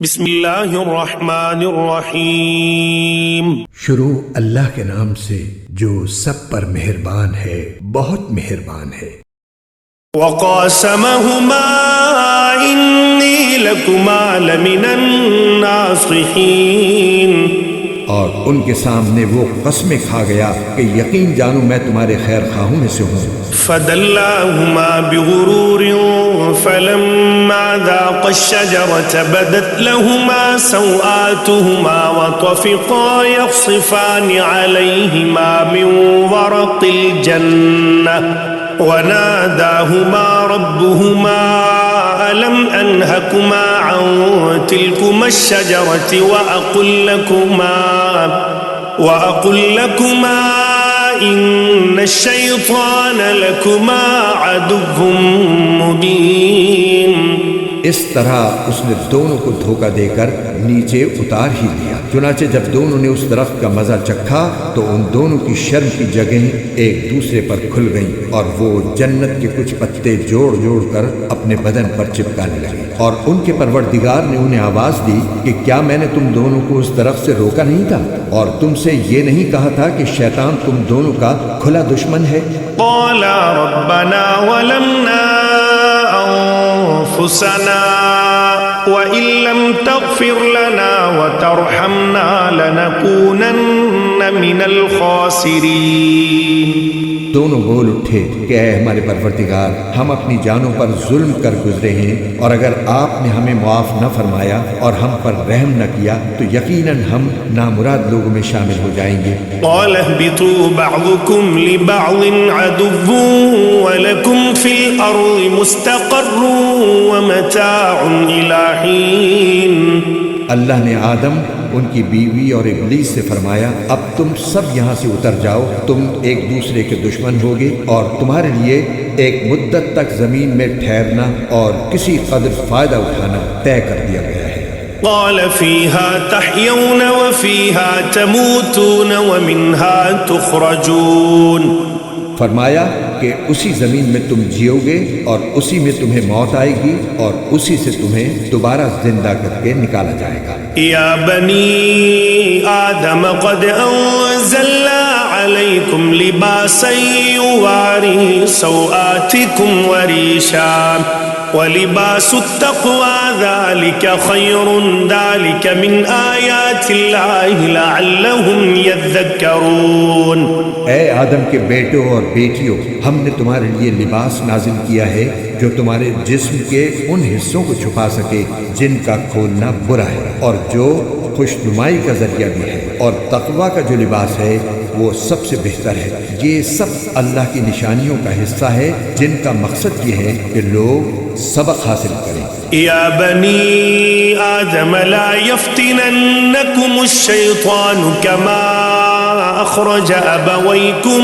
بسم اللہ الرحمن الرحیم۔ شروع اللہ کے نام سے جو سب پر مہربان ہے، بہت مہربان ہے۔ وقاسمہما انی لکما لمن الناصحین، اور ان کے سامنے وہ قسمیں کھا گیا کہ یقین جانو میں تمہارے خیر خواہوں میں سے ہوں۔ فدلاہما بغرور فلما ذاقا الشجرة بدت لهما سوآتهما وطفقا يخصفان عليهما من ورق الجنة وناداهما ربهما ألم أنهكما عن تلكما الشجرة وأقل لكما إن الشيطان لكما عدو مبين۔ اس طرح اس نے دونوں کو دھوکہ دے کر نیچے اتار ہی دیا۔ چنانچہ جب دونوں نے اس درخت کا مزہ چکھا تو ان دونوں کی شرم کی جگہیں ایک دوسرے پر کھل گئیں، اور وہ جنت کے کچھ پتے جوڑ جوڑ کر اپنے بدن پر چپکانے لگے۔ اور ان کے پروردگار نے انہیں آواز دی کہ کیا میں نے تم دونوں کو اس درخت سے روکا نہیں تھا، اور تم سے یہ نہیں کہا تھا کہ شیطان تم دونوں کا کھلا دشمن ہے؟ قالا ربنا ظلمنا أنفسنا وإن لم تغفر لنا وترحمنا لنكونن من الخاسرين۔ دونوں بول اٹھے کہ اے ہمارے پروردگار، ہم اپنی جانوں پر ظلم کر گزرے ہیں، اور اگر آپ نے ہمیں معاف نہ فرمایا اور ہم پر رحم نہ کیا تو یقیناً ہم نامراد لوگوں میں شامل ہو جائیں گے۔ قال اهبطوا بعضكم لبعض عدو ولكم في الأرض مستقر ومتاع إلى حين۔ اللہ نے آدم، ان کی بیوی اور ابلیس سے فرمایا اب تم سب یہاں سے اتر جاؤ، تم ایک دوسرے کے دشمن ہوگے، اور تمہارے لیے ایک مدت تک زمین میں ٹھہرنا اور کسی قدر فائدہ اٹھانا طے کر دیا گیا ہے۔ قال فيها تحيون وفيها تموتون ومنها تخرجون۔ فرمایا کہ اسی زمین میں تم جیو گے اور اسی میں تمہیں موت آئے گی اور اسی سے تمہیں دوبارہ زندہ کر کے نکالا جائے گا۔ یا بنی آدم قد انزلنا علیکم لباسا یواری سوآتکم وریشا وَلِبَاسُ التَّقْوَى ذَلِكَ خَيْرٌ ذَلِكَ مِنْ آيَاتِ اللَّهِ لَعَلَّهُمْ يَذَّكَّرُونَ۔ اے آدم کے بیٹوں اور بیٹیوں، ہم نے تمہارے لیے لباس نازل کیا ہے جو تمہارے جسم کے ان حصوں کو چھپا سکے جن کا کھولنا برا ہے، اور جو خوش نمائی کا ذریعہ بھی ہے، اور تقوی کا جو لباس ہے وہ سب سے بہتر ہے۔ یہ سب اللہ کی نشانیوں کا حصہ ہے جن کا مقصد یہ ہے کہ لوگ سبق حاصل کریں۔ یا بنی آدم لا یفتننکم الشیطان کما اخرج ابویکم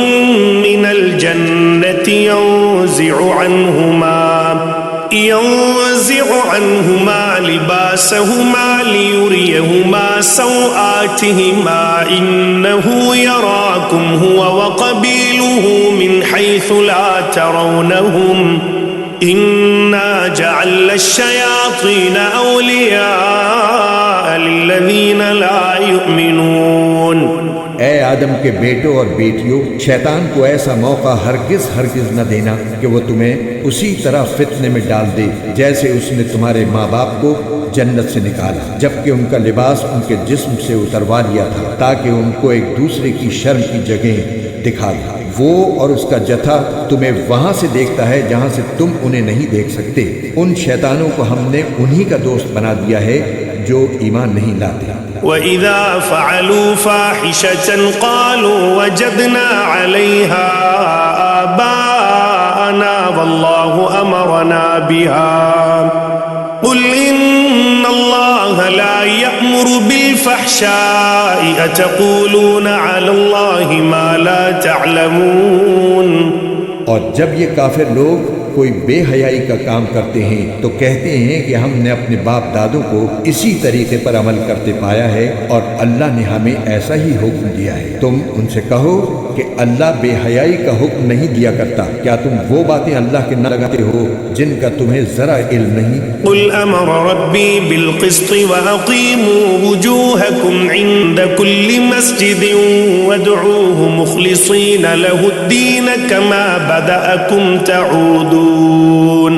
من الجنة ينزع عنهما لباسهما ليريهما سوآتهما إنه يراكم هو وقبيله من حيث لا ترونهم إنا جعلنا الشياطين أولياء للذين لا يؤمنون۔ اے آدم کے بیٹوں اور بیٹیوں، شیطان کو ایسا موقع ہرگز نہ دینا کہ وہ تمہیں اسی طرح فتنے میں ڈال دے جیسے اس نے تمہارے ماں باپ کو جنت سے نکالا جبکہ ان کا لباس ان کے جسم سے اتروا لیا تھا تاکہ ان کو ایک دوسرے کی شرم کی جگہیں دکھا دے۔ وہ اور اس کا جتھا تمہیں وہاں سے دیکھتا ہے جہاں سے تم انہیں نہیں دیکھ سکتے۔ ان شیطانوں کو ہم نے انہی کا دوست بنا دیا ہے جو ایمان نہیں لاتے۔ وَإِذَا فَعَلُوا فَاحِشَةً قَالُوا وَجَدْنَا عَلَيْهَا آبَاءَنَا وَاللَّهُ أَمَرَنَا بِهَا قُلْ إِنَّ اللَّهَ لَا يَأْمُرُ بِالْفَحْشَاءِ أَتَقُولُونَ عَلَى اللَّهِ مَا لَا تَعْلَمُونَ۔ اور جب یہ کافر لوگ کوئی بے حیائی کا کام کرتے ہیں تو کہتے ہیں کہ ہم نے اپنے باپ دادوں کو اسی طریقے پر عمل کرتے پایا ہے اور اللہ نے ہمیں ایسا ہی حکم دیا ہے۔ تم ان سے کہو کہ اللہ بے حیائی کا حکم نہیں دیا کرتا، کیا تم وہ باتیں اللہ کے نہ لگاتے ہو جن کا تمہیں ذرا علم نہیں؟ قل امر ربی بالقسط واقیموا وجوہکم عند کل مسجد وادعوه مخلصین له الدین کما بدأکم تعودون۔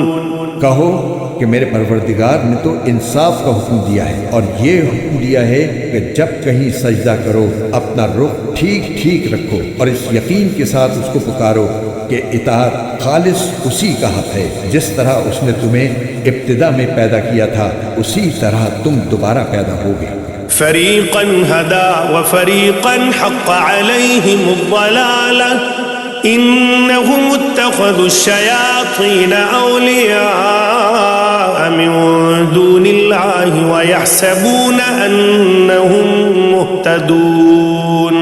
کہو کہ میرے پروردگار نے تو انصاف کا حکم دیا ہے اور یہ حکم دیا ہے کہ جب کہیں سجدہ کرو اپنا رخ ٹھیک ٹھیک رکھو اور اس یقین کے ساتھ اس کو پکارو کہ اطاعت خالص اسی کا حق ہے، جس طرح اس نے تمہیں ابتدا میں پیدا کیا تھا اسی طرح تم دوبارہ پیدا ہوگے۔ فریقا هدى وفریقا حق علیہم الضلالہ انہم اتخذوا الشیاطین اولیاء من دون اللہ ویحسبون انہم مہتدون۔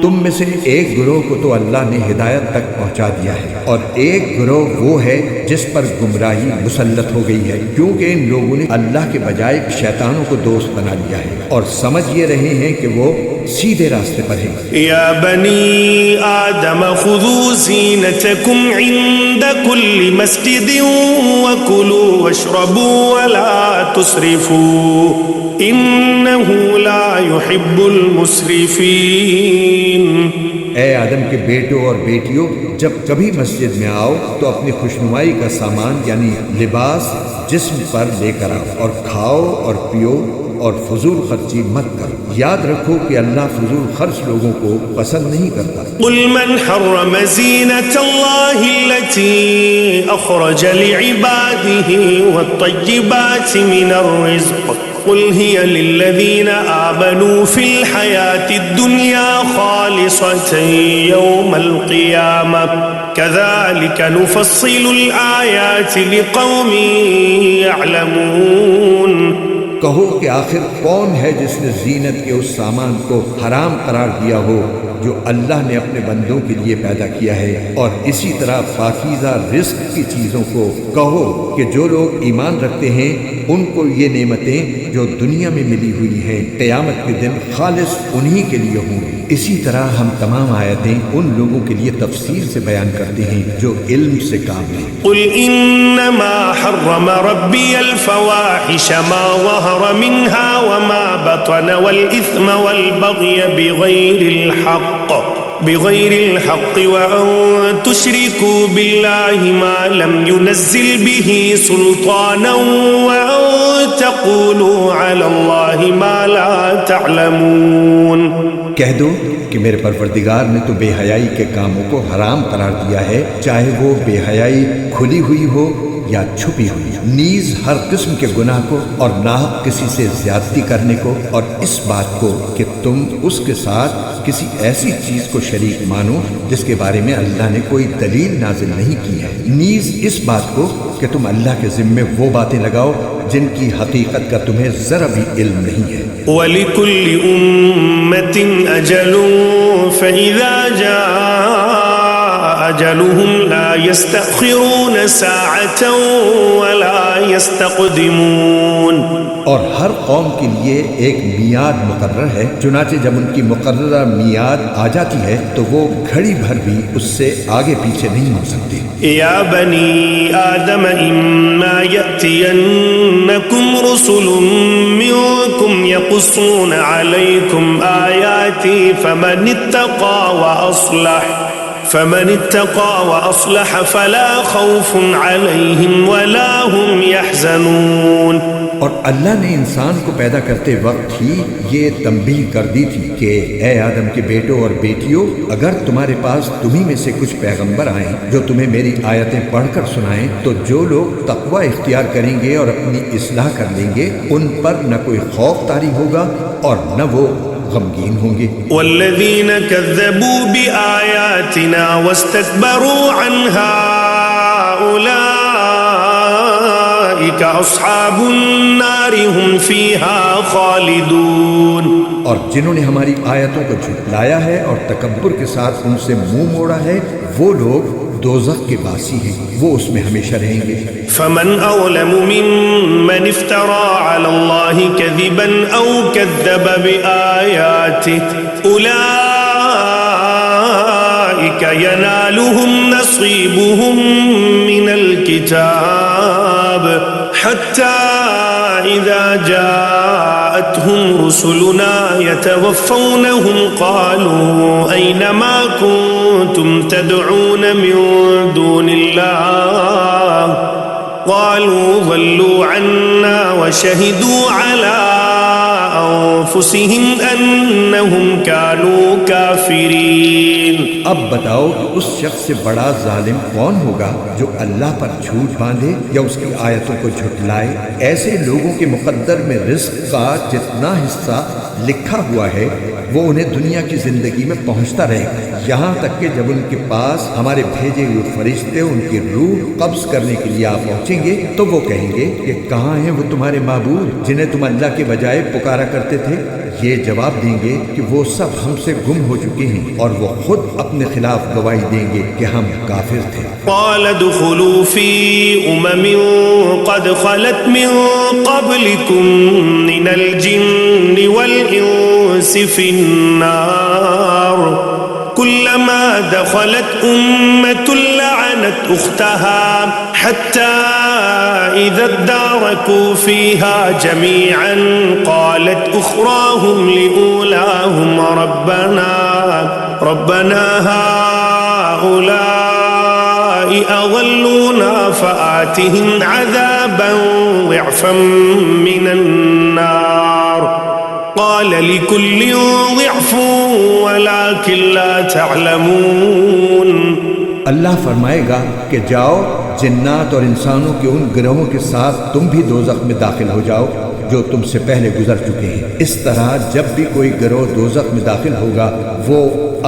تم میں سے ایک گروہ کو تو اللہ نے ہدایت تک پہنچا دیا ہے اور ایک گروہ وہ ہے جس پر گمراہی مسلط ہو گئی ہے، کیونکہ ان لوگوں نے اللہ کے بجائے شیطانوں کو دوست بنا لیا ہے اور سمجھ یہ رہے ہیں کہ وہ سیدھے راستے پر ہیں۔ یا بنی آدم خذوا زینتکم عند کل مسجد وکلوا واشربوا ولا تسرفوا انہ لا يحب المسرفین۔ اے آدم کے بیٹوں اور بیٹیوں، جب کبھی مسجد میں آؤ تو اپنی خوشنمائی کا سامان یعنی لباس جسم پر لے کر آؤ اور کھاؤ اور پیو اور فضول خرچی مت کرو۔ یاد رکھو کہ اللہ فضول خرچ لوگوں کو پسند نہیں کرتا۔ قل من حرم زینة اللہ التي اخرج لعباده والطیبات من الرزق قل هي للذين آمنوا في الحياة الدنيا خالصة يوم القيامة كذلك نفصل الآيات لقوم يعلمون۔ کہو کہ آخر کون ہے جس نے زینت کے اس سامان کو حرام قرار دیا ہو جو اللہ نے اپنے بندوں کے لیے پیدا کیا ہے، اور اسی طرح پاکیزہ رزق کی چیزوں کو کہو کہ جو لوگ ایمان رکھتے ہیں ان کو یہ نعمتیں جو دنیا میں ملی ہوئی ہیں قیامت کے دن خالص انہی کے لیے ہوں گی۔ اسی طرح ہم تمام آیتیں ان لوگوں کے لیے تفصیل سے بیان کرتے ہیں جو علم سے کام لیں۔ قل انما حرم ربی الفواحش ما ظهر منها وما بطن والإثم والبغي بغير الحق وأن تشركوا بالله ما لم ينزل به سلطانا وأن تقولوا على الله ما لا تعلمون۔ کہہ دو کہ میرے پروردگار نے تو بے حیائی کے کاموں کو حرام قرار دیا ہے، چاہے وہ بے حیائی کھلی ہوئی ہو یا چھپی ہوئی، نیز ہر قسم کے گناہ کو اور ناحق کسی سے زیادتی کرنے کو، اور اس بات کو کہ تم اس کے ساتھ کسی ایسی چیز کو شریک مانو جس کے بارے میں اللہ نے کوئی دلیل نازل نہیں کی ہے، نیز اس بات کو کہ تم اللہ کے ذمے وہ باتیں لگاؤ جن کی حقیقت کا تمہیں ذرا بھی علم نہیں ہے۔ وَلِكُلِّ أُمَّةٍ أَجَلٌ فَإِذَا جَاءَ أَجَلُهُمْ لَا يَسْتَأْخِرُونَ سَاعَةً وَلَا يَسْتَقْدِمُونَ۔ اور ہر قوم کے لیے ایک میعاد مقرر ہے، چنانچہ جب ان کی مقررہ میعاد آ جاتی ہے تو وہ گھڑی بھر بھی اس سے آگے پیچھے نہیں ہو سکتے۔ یا بنی آدم اما یأتینکم رسل منکم یقصون علیکم آیاتی فمن اتقى وأصلح فلا خوف عليهم ولا هم يحزنون۔ اور اللہ نے انسان کو پیدا کرتے وقت ہی یہ تنبیہ کر دی تھی کہ اے آدم کے بیٹوں اور بیٹیوں، اگر تمہارے پاس تمہیں میں سے کچھ پیغمبر آئیں جو تمہیں میری آیتیں پڑھ کر سنائیں تو جو لوگ تقوی اختیار کریں گے اور اپنی اصلاح کر لیں گے ان پر نہ کوئی خوف طاری ہوگا اور نہ وہ غمگین ہوں گے۔ والذین کذبوا بآیاتنا واستکبروا عنها اولئک اصحاب النار هم فیہا خالدون۔ اور جنہوں نے ہماری آیتوں کو جھٹلایا ہے اور تکبر کے ساتھ ان سے منہ موڑا ہے وہ لوگ دوزخ کے باسی ہیں، وہ اس میں ہمیشہ رہیں گے۔ فمن أظلم ممن افترى على الله كذبا أو كذب بآياته أولئك ينالهم نصيبهم من الكتاب حتى إذا جاءتهم رسلنا يتوفونهم قالوا أين ما كنتم تدعون من دون الله قالوا ضلوا عنا وشهدوا على أنفسهم أنهم كانوا كافرين۔ اب بتاؤ کہ اس شخص سے بڑا ظالم کون ہوگا جو اللہ پر جھوٹ باندھے یا اس کی آیتوں کو جھٹلائے؟ ایسے لوگوں کے مقدر میں رزق کا جتنا حصہ لکھا ہوا ہے وہ انہیں دنیا کی زندگی میں پہنچتا رہے گا، یہاں تک کہ جب ان کے پاس ہمارے بھیجے ہوئے فرشتے ان کی روح قبض کرنے کے لیے آ پہنچیں گے تو وہ کہیں گے کہ کہاں ہیں وہ تمہارے معبود جنہیں تم اللہ کے بجائے پکارا کرتے تھے؟ یہ جواب دیں گے کہ وہ سب ہم سے گم ہو چکے ہیں، اور وہ خود اپنے خلاف گواہی دیں گے کہ ہم کافر تھے۔ قال ادخلوا في أمم قد خلت من قبلكم من الجن والإنس في النار كلما دخلت أمة لعنت أختها حتى إذا اداركوا فيها جميعا قالت أخراهم لأولاهم ربنا هؤلاء أضلونا فآتهم عذابا ضعفا من النار قال لكل ضعف ولكن لا تعلمون۔ اللہ فرمائے گا کہ جاؤ جنات اور انسانوں کے ان گروہوں کے ساتھ تم بھی دوزخ میں داخل ہو جاؤ جو تم سے پہلے گزر چکے ہیں۔ اس طرح جب بھی کوئی گروہ دوزخ میں داخل ہوگا وہ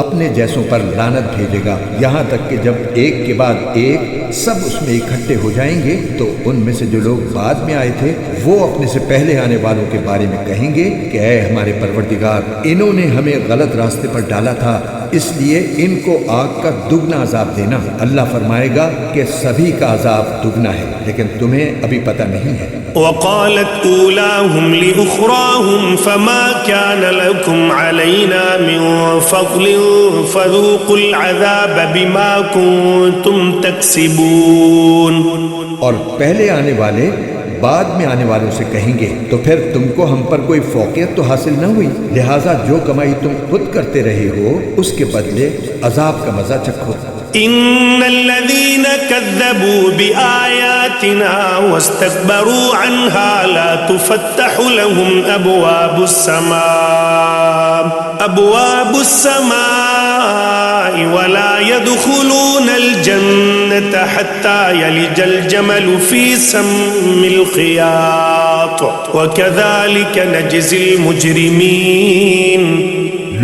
اپنے جیسوں پر لعنت بھیجے گا، یہاں تک کہ جب ایک کے بعد ایک سب اس میں اکٹھے ہو جائیں گے تو ان میں سے جو لوگ بعد میں آئے تھے وہ اپنے سے پہلے آنے والوں کے بارے میں کہیں گے کہ اے ہمارے پروردگار، انہوں نے ہمیں غلط راستے پر ڈالا تھا، اس لیے ان کو آگ کا دگنا عذاب دینا۔ اللہ فرمائے گا کہ سبھی کا عذاب دگنا ہے، لیکن تمہیں ابھی پتہ نہیں ہے۔ وقالت أولاهم لأخراهم فما كان لكم علينا من فضل فذوقوا العذاب بما كنتم تكسبون۔ اور پہلے آنے والے بعد میں آنے والوں سے کہیں گے تو پھر تم کو ہم پر کوئی فوقیت تو حاصل نہ ہوئی، لہٰذا جو کمائی تم خود کرتے رہے ہو اس کے بدلے عذاب کا مزہ چکھو۔ إن الذين كذبوا بآياتنا واستكبروا عنها لا تفتح لهم أبواب السماء ولا يدخلون الجنة حتى يلج الجمل في سم الخياط وكذلك نجزي المجرمين۔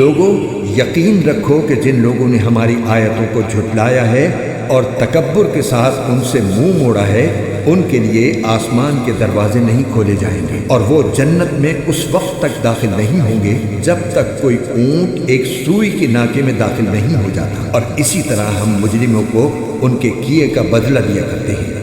لوگوں یقین رکھو کہ جن لوگوں نے ہماری آیتوں کو جھٹلایا ہے اور تکبر کے ساتھ ان سے منہ موڑا ہے ان کے لیے آسمان کے دروازے نہیں کھولے جائیں گے، اور وہ جنت میں اس وقت تک داخل نہیں ہوں گے جب تک کوئی اونٹ ایک سوئی کے ناکے میں داخل نہیں ہو جاتا، اور اسی طرح ہم مجرموں کو ان کے کیے کا بدلہ دیا کرتے ہیں۔